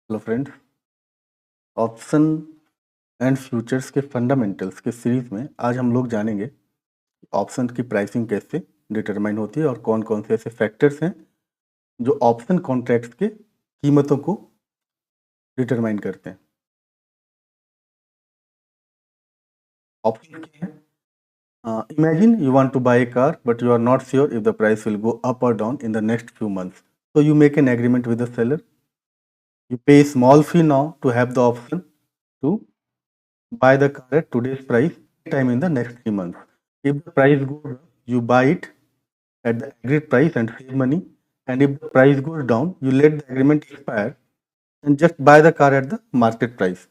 Hello friends, option and futures के fundamentals के series में आज हम लोग जानेंगे ऑप्शन की प्राइसिंग कैसे डिटरमाइन होती है और कौन कौन से ऐसे फैक्टर्स हैं जो ऑप्शन कॉन्ट्रैक्ट्स के कीमतों को डिटरमाइन करते हैं। ऑप्शन क्या है? Imagine you want to buy a car but you are not sure if the price will go up or down in the next few months, so you make an agreement with the seller. You pay a small fee now to have the option to buy the car at today's price time in the next 3 months. If the price goes up, you buy it at the agreed price and save money. And if the price goes down, you let the agreement expire and just buy the car at the market price.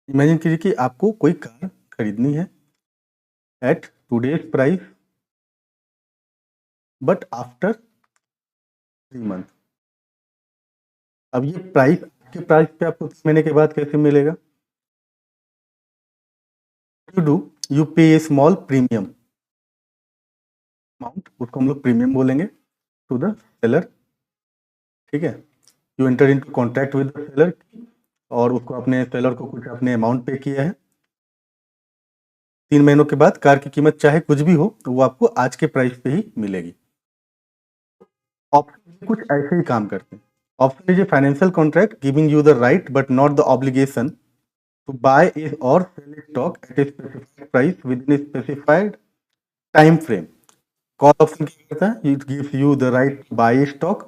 Imagine कीजिए कि आपको कोई car खरीदनी है at today's price but after 3 month. अब ये price आपके price पे आपको 3 महीने के बाद कैसे मिलेगा? यू डू यू पे ए स्मॉल प्रीमियम अमाउंट, उसको हम लोग प्रीमियम बोलेंगे, टू द सेलर। ठीक है, you enter into contract with the seller और उसको अपने सेलर को कुछ अपने अमाउंट पे किया है। 3 महीनों के बाद कार की कीमत चाहे कुछ भी हो वो आपको आज के प्राइस पे ही मिलेगी। ऑप्शन कुछ ऐसे ही काम करते हैं। Option is a financial contract giving you the right but not the obligation to buy a और sell a stock at a specified price within a specified time frame. Call option क्या करता है? It gives you the right to buy a stock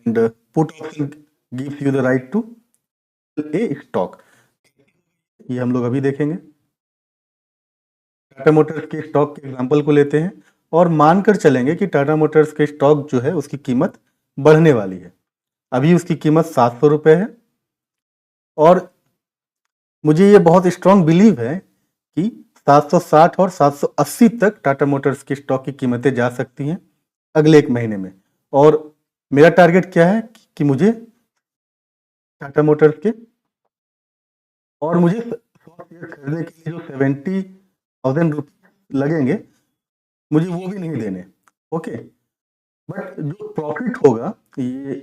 and put option gives you the right to a stock. ये हम लोग अभी देखेंगे। Tata motors के stock के एग्जांपल को लेते हैं और मानकर चलेंगे कि टाटा मोटर्स के स्टॉक जो है उसकी कीमत बढ़ने वाली है। अभी उसकी कीमत 700 रुपये है और मुझे ये बहुत स्ट्रांग बिलीव है कि 760 और 780 तक टाटा मोटर्स के स्टॉक की कीमतें जा सकती हैं अगले 1 महीने में। और मेरा टारगेट क्या है कि मुझे टाटा मोटर्स के और मुझे 100 शेयर खरीदने के लिए जो 70,000 रुपये लगेंगे मुझे वो भी नहीं देने। ओके, बट जो प्रॉफिट होगा ये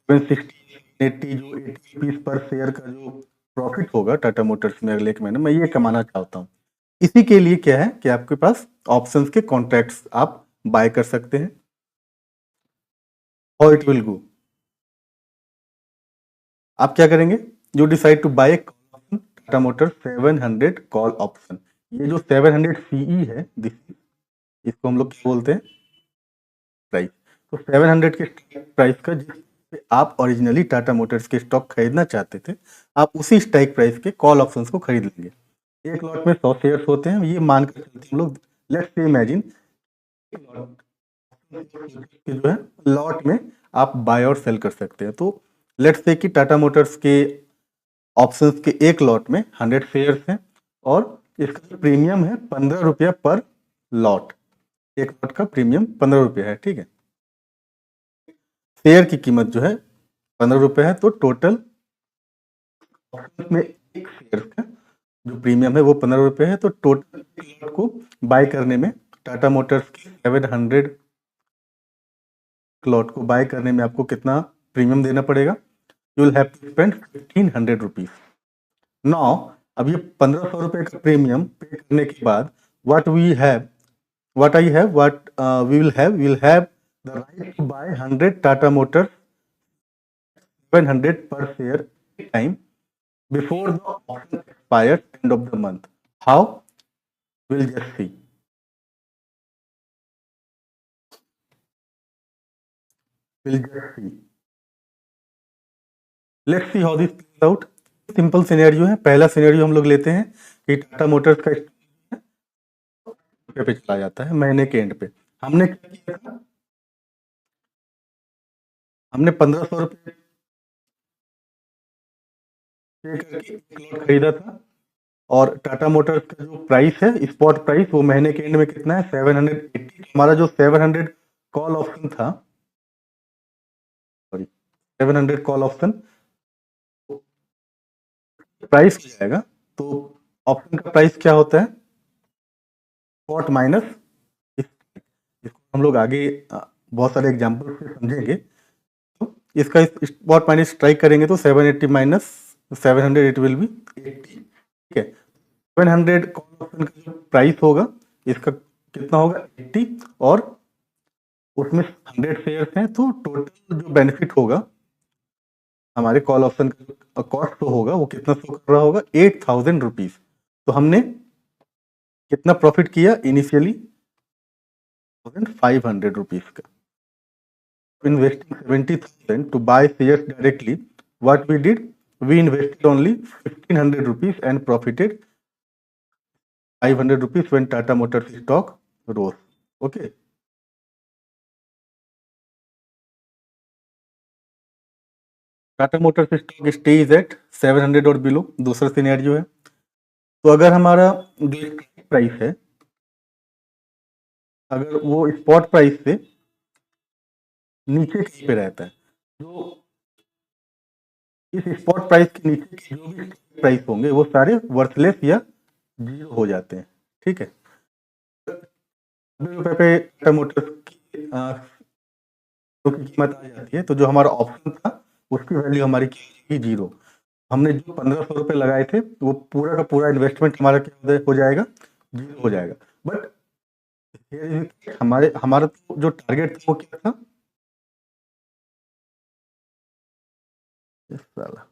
760 80 जो 80 रुपीज पर शेयर का जो प्रॉफिट होगा टाटा मोटर्स में अगले 1 महीने में, ये कमाना चाहता हूँ। इसी के लिए क्या है कि आपके पास ऑप्शंस के कॉन्ट्रैक्ट्स आप बाय कर सकते हैं। हाउ इट विल गो, आप क्या करेंगे? You decide to buy Tata motor 700 call option. ये जो 700 सीई है इसको हम लोग क्या बोलते हैं? प्राइस। तो 700 के प्राइस का जिस आप ओरिजिनली टाटा मोटर्स के स्टॉक खरीदना चाहते थे, आप उसी स्ट्राइक प्राइस के कॉल ऑप्शंस को खरीद लेंगे। एक लॉट में 100 शेयर्स होते हैं, ये मानकर चलते हैं हम लोग। लेट्स से इमेजिन जो है लॉट में आप बाय और सेल कर सकते हैं। तो लेट्स से कि टाटा मोटर्स के ऑप्शंस के एक लॉट में 100 शेयर्स हैं और इसका प्रीमियम है 15 रुपया पर लॉट। एक लॉट का प्रीमियम 15 रुपया है। ठीक है, शेयर की कीमत जो है 15 रुपये है, तो टोटल में एक शेयर का जो प्रीमियम है वो 15 रुपये है। तो टोटल लॉट को बाय करने में टाटा मोटर्स के 700 लॉट को बाय करने में आपको कितना प्रीमियम देना पड़ेगा? You will have to spend 1500 rupees. Now अब ये 1500 रुपये का प्रीमियम पे करने के बाद what we have what I have, what we will have the right to buy 100 Tata Motors 700 per share time before the option expires end of the month. How? We'll just see. We'll just see. Let's see how this plays out. Simple scenario है। पहला scenario हम लोग लेते हैं कि Tata Motors का पे चला जाता है महीने के एंड पे। हमने क्या किया था? हमने 1500 रुपये पे करके एक लॉट खरीदा था और टाटा मोटर्स का जो प्राइस है स्पॉट प्राइस वो महीने के एंड में कितना है? 780। हमारा जो 700 कॉल ऑप्शन था, सॉरी 700 कॉल ऑप्शन प्राइस हो जाएगा। तो ऑप्शन का प्राइस क्या होता है? स्पॉट माइनस, इसको हम लोग आगे बहुत सारे एग्जाम्पल से समझेंगे। तो इसका स्पॉट माइनस स्ट्राइक करेंगे तो 780 माइनस 700 इट विल बी 80, ठीक है। 700 कॉल ऑप्शन का जो प्राइस होगा इसका कितना होगा 80, और उसमें 100 शेयर्स हैं, तो टोटल जो बेनिफिट होगा हमारे कॉल ऑप्शन का कॉस्ट तो होगा वो कितना शो कर रहा होगा 8000 रुपीज। तो हमने कितना प्रॉफिट किया इनिशियली 1500 रुपीज का। Investing 70,000 to buy shares directly, what we did, we invested only 1500 rupees and profited 500 rupees when Tata Motors stock rose. Okay. Tata motors stock stays at 700 और बिलो, दूसरा सिनेरियो है। तो अगर हमारा जो प्राइस है अगर वो स्पॉट प्राइस से नीचे कहीं पे रहता है, जो इस स्पॉट प्राइस के नीचे के जो भी प्राइस होंगे वो सारे वर्थलेस या जीरो हो जाते हैं, ठीक है। 90 रुपए पे टाटा मोटर्स की की कीमत आ जाती है, तो जो हमारा ऑप्शन था उसकी वैल्यू हमारी की जीरो। हमने जो 1500 रुपये लगाए थे वो पूरा का पूरा इन्वेस्टमेंट हमारा क्या हो जाएगा, जीरो हो जाएगा। बट हमारा तो जो टारगेट था वो क्या था, साला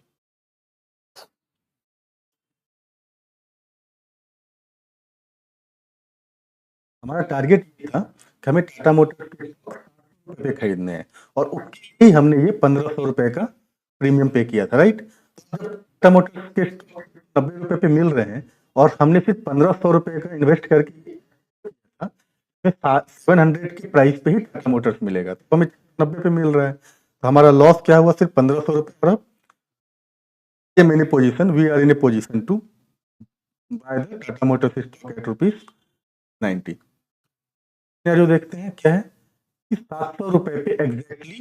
हमारा टारगेट ये था कि हमें टाटा मोटर्स के स्टॉक पे खरीदने हैं, और उसके लिए हमने ये 1500 रुपये का प्रीमियम पे किया था, राइट। टाटा मोटर्स के स्टॉक 90 रुपये पे मिल रहे हैं और हमने सिर्फ 1500 रुपये का इन्वेस्ट करके 700 की प्राइस पे ही टाटा मोटर्स मिलेगा, तो हमें 90 पे मिल रहा है, तो हमारा लॉस क्या हुआ सिर्फ 1500 रुपये। In a position we are in a position to buy the Tata motors stock at ₹90। जो देखते हैं क्या है कि 700 रुपये पे एग्जैक्टली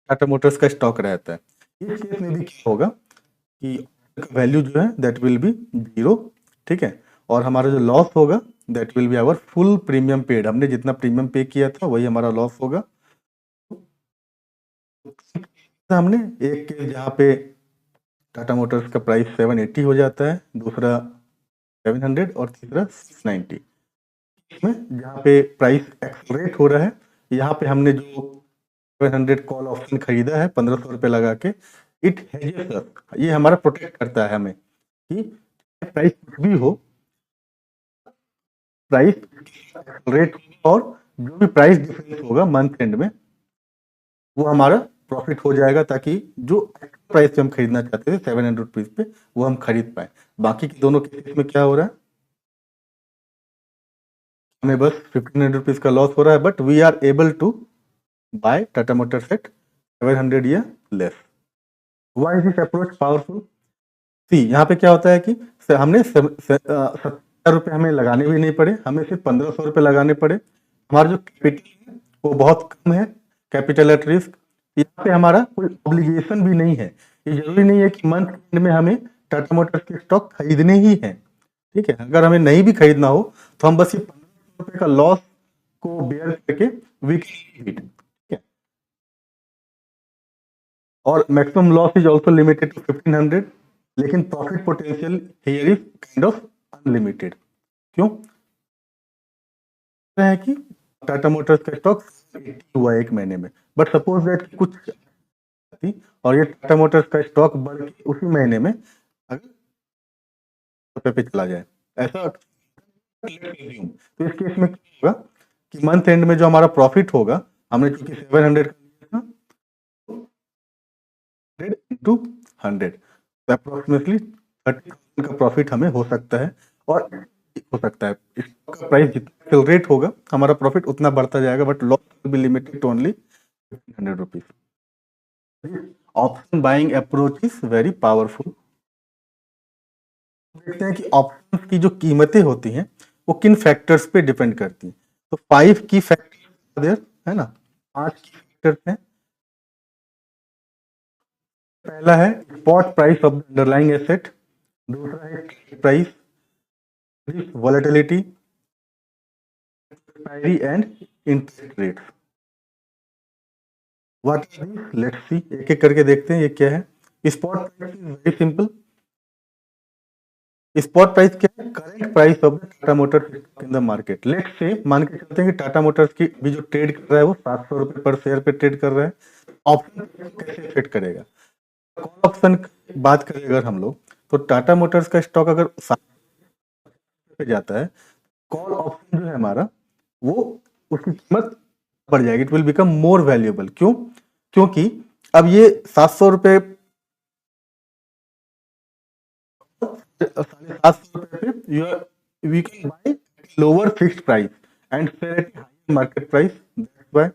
टाटा मोटर्स का स्टॉक रहता है। इस केस में भी क्या होगा कि वैल्यू जो है दैट विल बी जीरो, ठीक है। और हमारा जो लॉस होगा that will be our full premium paid, हमने जितना प्रीमियम पे किया था वही हमारा लॉस होगा। हमने एक केस जहाँ पे टाटा मोटर्स का प्राइस 780 हो जाता है, दूसरा 700 और तीसरा 690 में जहाँ पे प्राइस एक्सलरेट हो रहा है। यहाँ पे हमने जो 700 कॉल ऑप्शन खरीदा है 1500 रुपये लगा के, इट हेजेस अस, ये हमारा प्रोटेक्ट करता है हमें कि प्राइस कुछ भी हो, प्राइस रेट और जो भी प्राइस डिफरेंस होगा मंथ एंड में वो हमारा प्रॉफिट हो जाएगा, ताकि जो प्राइस पे हम खरीदना चाहते थे 700 रुपीज पे वो हम खरीद पाए। बाकी के दोनों केसेस में क्या हो रहा है, हमें बस 1500 रुपीज का लॉस हो रहा है, but we are able to buy Tata motors at 700 या less. Why is this approach powerful? See यहाँ पे क्या होता है कि हमने 70 रुपये हमें लगाने भी नहीं पड़े, हमें सिर्फ 1500 रुपये लगाने पड़े। हमारा जो कैपिटल है वो बहुत कम है, कैपिटल एट रिस्क। यहाँ पे हमारा कोई ऑब्लिगेशन भी नहीं है, ये जरूरी नहीं है कि मंथ एंड में हमें टाटा मोटर्स के स्टॉक खरीदने ही हैं, ठीक है। अगर हमें नहीं भी खरीदना हो तो हम बस ये 1500 रुपये का लॉस को बेयर करके वी कैन ठीक है। और maximum loss is also limited to 1500, लेकिन profit potential here is kind of unlimited. क्यों है कि टाटा मोटर्स का स्टॉक हुआ एक महीने में, बट सपोज दैट कुछ थी और ये टाटा मोटर्स का स्टॉक बढ़ के उसी महीने में अगर रुपये पे चला जाए, ऐसा तो इस केस में क्या होगा कि मंथ एंड में जो हमारा प्रॉफिट होगा, हमने चूंकि 700 का लिया था, 100 इंटू 100 अप्रोक्सीमेटली 30,000 का प्रॉफिट हमें हो सकता है। और हो सकता है स्टॉक का प्राइस जितना एक्सेलरेट होगा हमारा प्रॉफिट उतना बढ़ता जाएगा, but loss will be limited to only 1500 rupees. Option buying approach is very powerful. देखते हैं कि ऑप्शंस की जो कीमतें होती हैं वो किन फैक्टर्स पे डिपेंड करती हैं। तो 5 की फैक्टर्स देयर है ना, 5 की फैक्टर्स हैं। पहला है spot price of the underlying asset, दूसरा है price, volatility, expiry and interest rate. What are these, let's see, एक एक करके देखते हैं ये क्या है। Spot price is very simple. Spot price क्या है? Current price of the Tata motors in the market. Let's say मान के चलते हैं कि टाटा मोटर्स की भी जो ट्रेड कर रहा है वो 700 रुपये पर शेयर पे ट्रेड कर रहा है। ऑप्शन कैसे सेट करेगा? कॉल ऑप्शन की बात करें अगर हम लोग, तो टाटा मोटर्स का स्टॉक अगर 7 पे जाता है, कॉल ऑप्शन जो है हमारा, वो उसकी कीमत बढ़ जाएगी, it will become more valuable. क्यों? क्योंकि अब ये 700 रुपये, 750 रुपये पे we can buy lower fixed price and sell at higher market price. That's why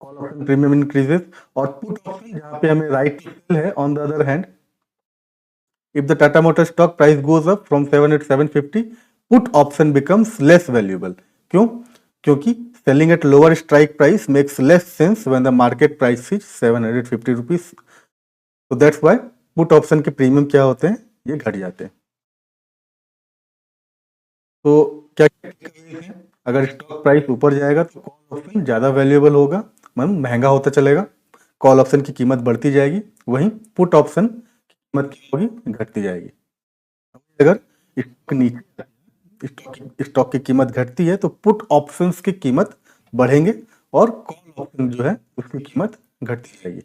call option premium increases. और पुट ऑप्शन जहाँ पे हमें राइट टू सेल है, on the other hand, if the Tata Motor stock price goes up from 700 to 750, put option becomes less valuable. क्यों? क्योंकि selling at lower strike price makes less sense when the market price is 750 rupees. So that's why put option के premium क्या होते हैं, ये घट जाते हैं। तो क्या है? अगर स्टॉक प्राइस ऊपर जाएगा तो कॉल ऑप्शन ज़्यादा वैल्यूएबल होगा, मतलब महंगा होता चलेगा, कॉल ऑप्शन की कीमत बढ़ती जाएगी। वहीं पुट ऑप्शन की कीमत क्या होगी? घटती जाएगी। अगर स्टॉक नीचे, स्टॉक की कीमत घटती है तो पुट ऑप्शंस की कीमत बढ़ेंगे और कॉल ऑप्शन जो है उसकी कीमत घटती जाएगी।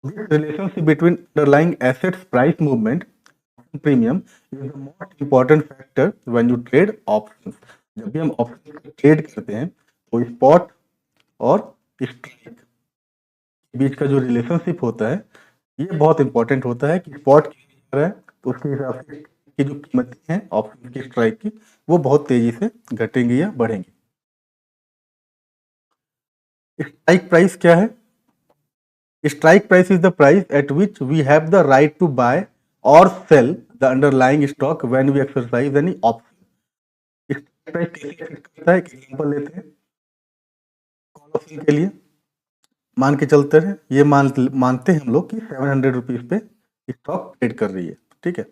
Relationship between underlying assets price movement premium is the most important factor when you trade options. जब भी हम ऑप्शन ट्रेड करते हैं तो स्पॉट और स्ट्राइक के बीच का जो रिलेशनशिप होता है ये बहुत इंपॉर्टेंट होता है कि स्पॉट क्या है तो उसके हिसाब से की जो कीमतें हैं ऑप्शन की, स्ट्राइक की, वो बहुत तेजी से घटेंगी या बढ़ेंगी। स्ट्राइक प्राइस क्या है? Strike price is the price at which we have the right to buy और sell the underlying stock when we exercise any option. Strike price कैसे सेट करता है? एक एग्जांपल लेते हैं। कॉल ऑप्शन के लिए मान के चलते हैं, ये मानते हैं हम लोग कि 700 रुपीज पे स्टॉक ट्रेड कर रही है, ठीक है,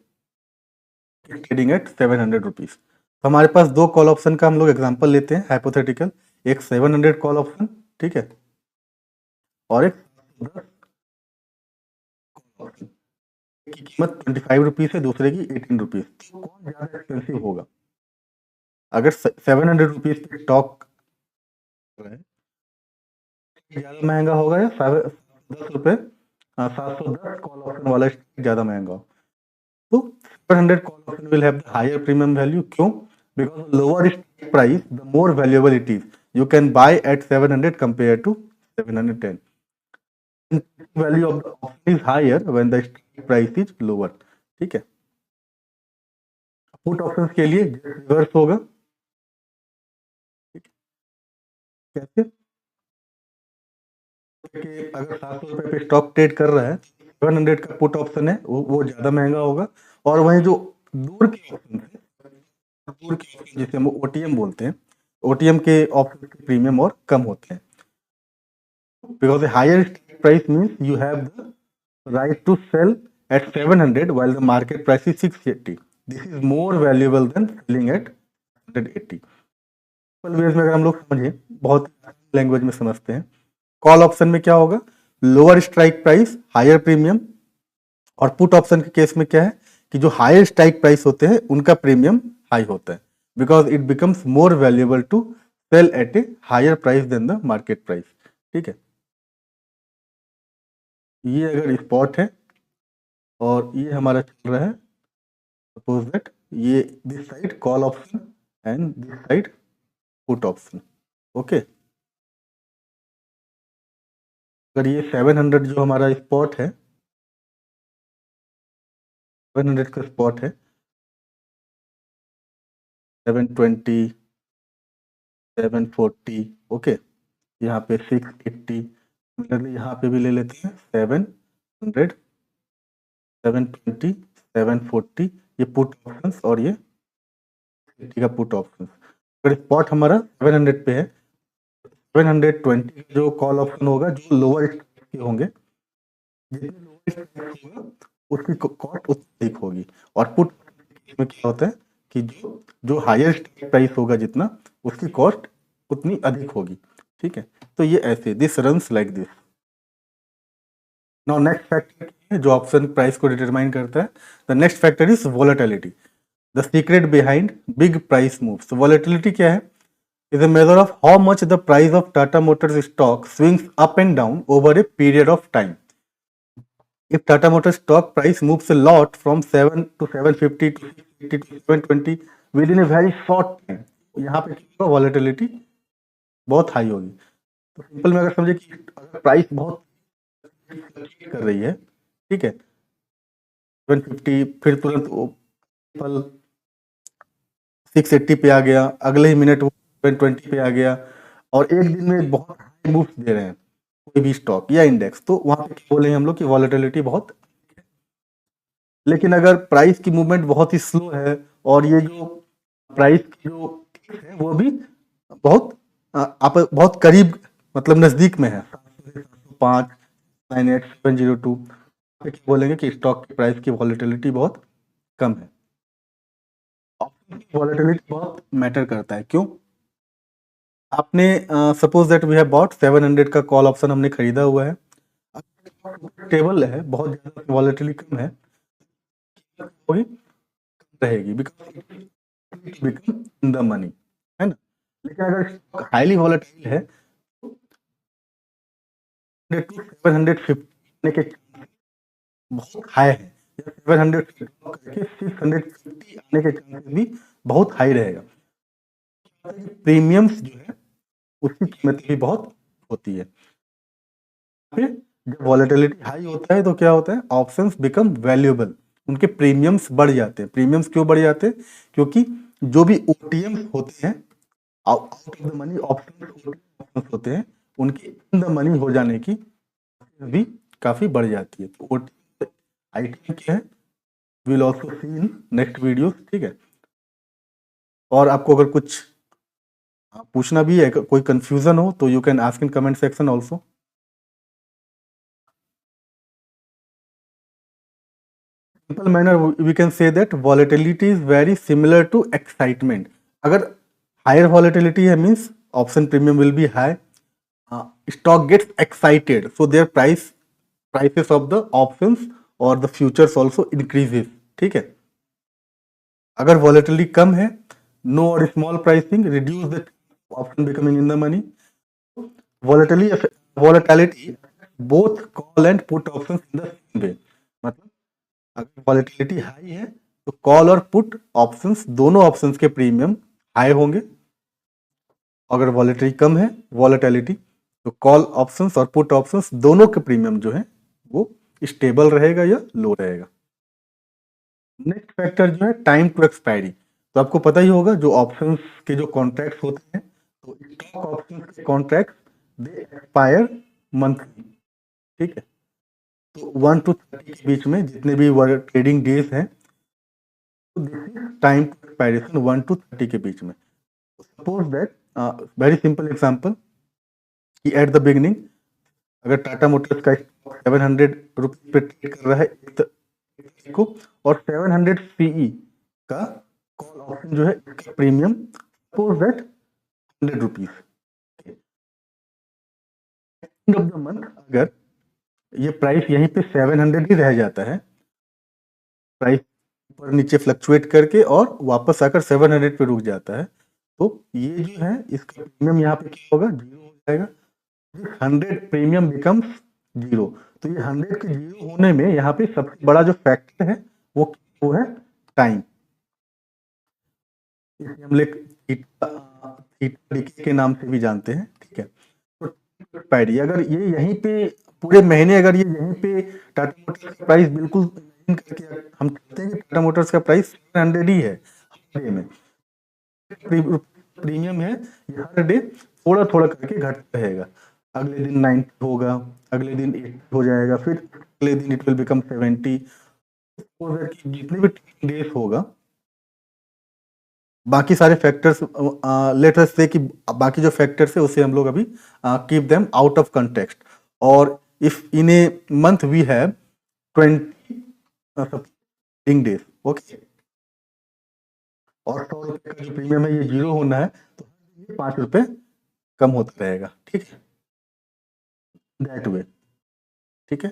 ट्रेडिंग एट 700 रुपीज। तो हमारे पास दो कॉल ऑप्शन का हम लोग एग्जांपल लेते हैं हाइपोथेटिकल। एक 700 कॉल ऑप्शन, ठीक है, और एक 10 कॉल ऑप्शन की कीमत 25 रुपीज है, दूसरे की 18 रुपीज। तो कौन ज्यादा एक्सपेंसिव होगा? अगर 700 रुपीज पे स्टॉक है, ज्यादा महंगा होगा या 10 रुपये 710 कॉल ऑप्शन वाला ज्यादा महंगा हो? तो 700 call option will have the higher premium value. क्यों? Because the lower strike price, the more valuable it is. You can buy at 700 compared to 710. And value of the option is higher when the strike price is lower. ठीक है। Put options के लिए reverse होगा। कैसे? कि अगर 700 रुपये पे स्टॉक ट्रेड कर रहा है, 700 का पुट ऑप्शन है, वो ज्यादा महंगा होगा। और वहीं जो दूर के ऑप्शन है, दूर के ऑप्शन जिसे हम ओटीएम बोलते हैं, ओटीएम के ऑप्शन के प्रीमियम और कम होते हैं। Because the higher strike price means you have the right to sell at 700 while the market price is 680. This is more valuable than selling at 180. Simple ways में अगर हम लोग समझे, बहुत लैंग्वेज में समझते हैं, कॉल ऑप्शन में क्या होगा? Lower strike price, higher premium. और पुट ऑप्शन के केस में क्या है कि जो हायर स्ट्राइक प्राइस होते हैं उनका प्रीमियम हाई होता है, because it becomes more valuable to sell at a higher price than the market price. ठीक है, ये अगर स्पॉट है और ये हमारा चल रहा है, सपोज दैट ये this side call option and this side put option, okay. अगर ये 700 जो हमारा स्पॉट है, 700 का स्पॉट है, 720, 740, ओके, यहाँ पे 680, सिमिलरली यहाँ पे भी ले लेते हैं 700, 720, 740, ये पुट ऑप्शंस और ये 80 का पुट ऑप्शंस। अगर स्पॉट हमारा 700 पे है, 720 जो कॉल ऑप्शन होगा जो लोअर के होंगे, जितने लोअर होगा उसकी कॉस्ट उतनी अधिक होगी। और पुट में क्या होता है कि जो हायर प्राइस होगा जितना, उसकी कॉस्ट उतनी अधिक होगी। ठीक है, तो ये ऐसे this runs like this. Now next factor जो ऑप्शन प्राइस को डिटरमाइन करता है, the next factor is volatility, the secret behind big price moves. Volatility क्या है? is a measure of how much the price of Tata Motors stock swings up and down over a period of time. If Tata Motors stock price moves a lot from 7 to 750 to 650 to 720 within a very short time, यहाँ पे volatility बहुत high होगी। तो simple में अगर समझे कि अगर प्राइस बहुत कर रही है, ठीक है, 750 फिर तुरंत 680 पे आ गया, अगले ही मिनट वो 720 पे आ गया, और एक दिन में बहुत हाई मूव्स दे रहे हैं कोई भी स्टॉक या इंडेक्स, तो वहां पे बोले हम लोग कि वॉलेटिलिटी बहुत। लेकिन अगर प्राइस की मूवमेंट बहुत ही स्लो है और ये जो प्राइस की जो है वो भी बहुत आप बहुत करीब मतलब नजदीक में है, 5 98702, बोलेंगे कि स्टॉक की प्राइस की वॉलेटिलिटी बहुत कम है। वॉलेटिलिटी बहुत मैटर करता है, क्यों? आपने suppose that we have bought 700 का कॉल ऑप्शन हमने खरीदा हुआ है, टेबल है बहुत ज्यादा वॉलेटिलिटी कम है, वही रहेगी because become in the money, है ना। लेकिन अगर हाईली वॉलेटाइल है, 750 के बहुत हाई है, 700 करके 650 आने के चांसेस भी बहुत हाई रहेगा। प्रीमियम्स जो है उसकी कीमत भी बहुत होती है। जब वॉलेटिलिटी हाई होता है तो क्या होता है, ऑप्शंस बिकम वैल्यूएबल, उनके प्रीमियम्स बढ़ जाते हैं। प्रीमियम्स क्यों बढ़ जाते हैं? क्योंकि जो भी ओटीएम होते हैं, out of the money option होते हैं, उनकी इन द मनी हो जाने की भी काफी बढ़ जाती है। तो आईटीएम क्या है, will also see in next video, ठीक है। और आपको अगर कुछ पूछना भी है, कोई कंफ्यूजन हो, तो you can ask in comment section also. Simple manner we can say that volatility is very similar to excitement. अगर हायर वॉलेटिलिटी है means option premium will be high, stock gets excited, so their prices of the options or the futures also increases, ठीक है। अगर volatility कम है, no or small pricing reduce the option becoming in the money, volatility both call and put options in the same way। मतलब अगर volatility high है तो call और put options दोनों ऑप्शंस के प्रीमियम हाई होंगे, अगर वॉलेटिलिटी कम है वॉलेटिलिटी तो कॉल ऑप्शंस और पुट ऑप्शंस दोनों के प्रीमियम जो है वो स्टेबल रहेगा या लो रहेगा। नेक्स्ट फैक्टर जो है टाइम टू एक्सपायरी। तो आपको पता ही होगा जो ऑप्शंस के जो कॉन्ट्रैक्ट होते हैं, तो स्टॉक ऑप्शंस के कॉन्ट्रैक्ट दे एक्सपायर मंथली, ठीक है। तो 1 to 30 के बीच में जितने भी ट्रेडिंग डेज हैं, तो this is time to expiration 1 to 30 के बीच में। Suppose that very simple example कि एट द बिगिनिंग अगर टाटा मोटर्स का 700 रुपीज पे ट्रेड कर रहा है एक को, और 700 सीई का कॉल ऑप्शन जो है इसका premium suppose that 100 rupees, end of the month अगर ये प्राइस यहीं पे 700 ही रह जाता है, प्राइस ऊपर नीचे फ्लक्चुएट करके और वापस आकर 700 पे रुक जाता है, तो ये जो है इसका प्रीमियम यहाँ पे क्या होगा, जीरो हो जाएगा। 100 प्रीमियम बिकम्स जीरो। तो ये 100 के जीरो होने में यहाँ पे सबसे बड़ा जो फैक्टर है वो है टाइम। इसे हम लोग थीटा डीके के नाम से भी जानते हैं, ठीक है। तो पैडी अगर ये यहीं पे पूरे महीने अगर ये यहीं पे टाटा मोटर्स का प्राइस बिल्कुल करके हम कहते हैं कि टाटा मोटर्स का प्राइस 700 ही है हफ्ते में, प्रीमियम है, ये हर डे थोड़ा थोड़ा करके घटता रहेगा। अगले दिन 90 होगा, अगले दिन 80 हो जाएगा, फिर अगले दिन इट विल बिकम 70। जितने भी डेज होगा, बाकी सारे फैक्टर्स लेट अस से कि बाकी जो फैक्टर्स है उसे हम लोग अभी keep them out of context. और if in a month we have 20 days, okay, और 100 रुपए का जो प्रीमियम है ये जीरो होना है, तो 5 रुपए कम होता रहेगा, ठीक है, दैट वे, ठीक है।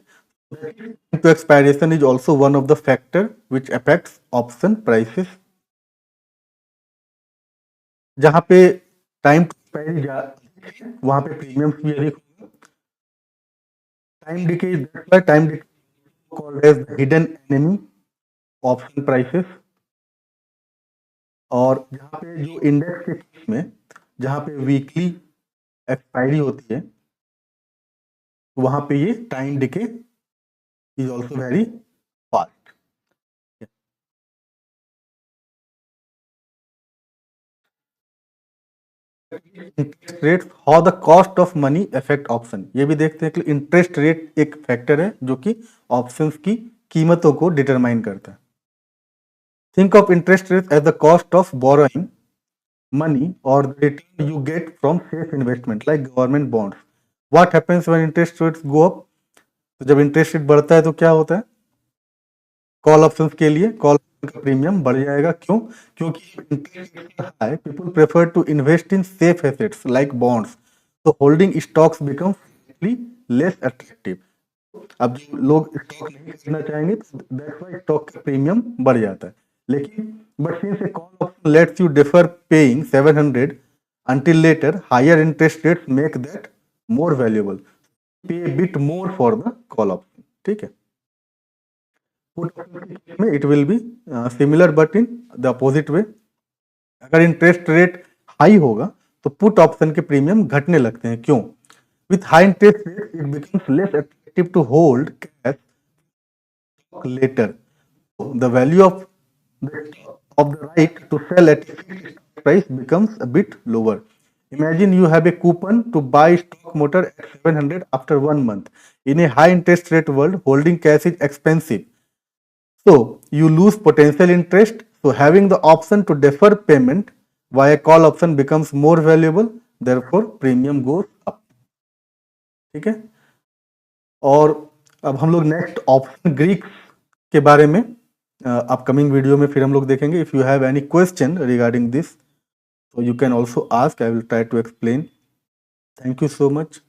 तो expiration is also one of the factor which affects option prices. जहां पे टाइम टू एक्सपायरी वहां पे प्रीमियम भी अधिक होगा। Time decay is that's why time decay called as the hidden enemy option prices. और जहाँ पे जो इंडेक्स के केस में जहाँ पे वीकली एक्सपायरी होती है वहां पे ये time decay is also very fast. Interest rate, how the cost of money affect option, ये भी देखते हैं कि इंटरेस्ट रेट एक फैक्टर है जो कि ऑप्शंस की कीमतों को डिटरमाइन करता है। Think of interest rate as the cost of borrowing money or the return you get from safe investment like government bonds. What happens when interest rates go up? तो जब इंटरेस्ट रेट बढ़ता है तो क्या होता है, कॉल ऑप्शंस के लिए कॉल का प्रीमियम बढ़ जाएगा। क्यों? क्योंकि interest rate high, people prefer to invest in safe assets like bonds, तो holding stocks become less attractive. अब जो लोग स्टॉक नहीं खरीदना चाहेंगे दैट्स व्हाई स्टॉक का प्रीमियम बढ़ जाता है। लेकिन but since a call option lets you defer paying 700 until later, higher interest rates make that more valuable. Pay a bit more for the call option, ठीक है। पुट ऑप्शन के case में it will be similar but in the opposite way. अगर interest rate high होगा तो put option के premium घटने लगते हैं। क्यों? With high interest rate it becomes less attractive to hold cash later. The value of the right to sell at a fixed price becomes a bit lower. Imagine you have a coupon to buy stock motor at 700 after 1 month. In a high interest rate world, holding cash is expensive. So you lose potential interest. So having the option to defer payment via call option becomes more valuable. Therefore, premium goes up. ठीक है। और अब हम लोग next option Greek के बारे में upcoming video में फिर हम लोग देखेंगे। If you have any question regarding this, so you can also ask. I will try to explain. Thank you so much.